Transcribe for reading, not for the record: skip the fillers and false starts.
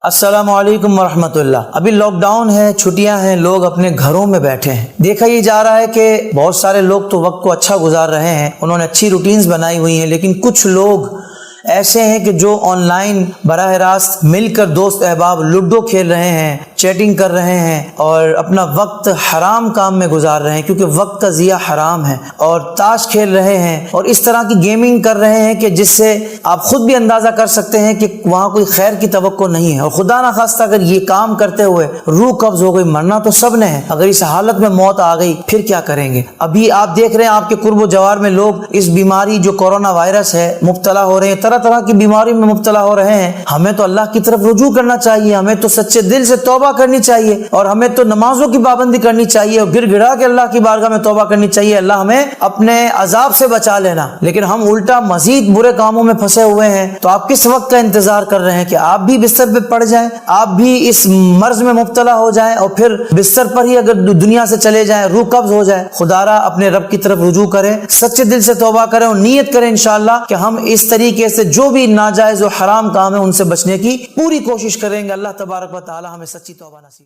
السلام علیکم ورحمۃ اللہ۔ ابھی لاک ڈاؤن ہے، چھٹیاں ہیں، لوگ اپنے گھروں میں بیٹھے ہیں۔ دیکھا یہ جا رہا ہے کہ بہت سارے لوگ تو وقت کو اچھا گزار رہے ہیں، انہوں نے اچھی روٹینز بنائی ہوئی ہیں، لیکن کچھ لوگ ایسے ہیں کہ جو آن لائن براہ راست مل کر دوست احباب لوڈو کھیل رہے ہیں، چیٹنگ کر رہے ہیں اور اپنا وقت حرام کام میں گزار رہے ہیں، کیونکہ وقت کا ضیاع حرام ہے، اور تاش کھیل رہے ہیں اور اس طرح کی گیمنگ کر رہے ہیں کہ جس سے آپ خود بھی اندازہ کر سکتے ہیں کہ وہاں کوئی خیر کی توقع نہیں ہے۔ اور خدا نخواستہ اگر یہ کام کرتے ہوئے روح قبض ہو گئی، مرنا تو سب نے ہے، اگر اس حالت میں موت آ گئی پھر کیا کریں گے؟ ابھی آپ دیکھ رہے ہیں آپ کے قرب و جوار میں لوگ اس بیماری جو کورونا وائرس ہے مبتلا ہو رہے ہیں، طرح طرح کی بیماری میں مبتلا ہو رہے ہیں۔ ہمیں تو اللہ کی طرف رجوع کرنا چاہیے، ہمیں تو سچے دل سے توبہ کرنی چاہیے، اور ہمیں تو نمازوں کی پابندی کرنی چاہیے اور گر گڑا کے اللہ کی بارگاہ میں توبہ کرنی چاہیے، اللہ ہمیں اپنے عذاب سے بچا لینا۔ لیکن ہم الٹا مزید برے کاموں میں پھنسے ہوئے ہیں۔ تو آپ کس وقت کا انتظار کر رہے ہیں کہ آپ بھی بستر پہ پڑ جائیں، آپ بھی اس مرض میں مبتلا ہو جائیں اور پھر بستر پر ہی اگر دنیا سے چلے جائیں، روح قبض ہو جائے؟ خدا را اپنے رب کی طرف رجوع کریں، سچے دل سے توبہ کریں اور نیت کریں انشاءاللہ کہ ہم اس طریقے سے جو بھی ناجائز و حرام کام ہے ان سے بچنے کی پوری کوشش کریں گے۔ اللہ تبارک و تعالی ہمیں سچی توبہ نصیب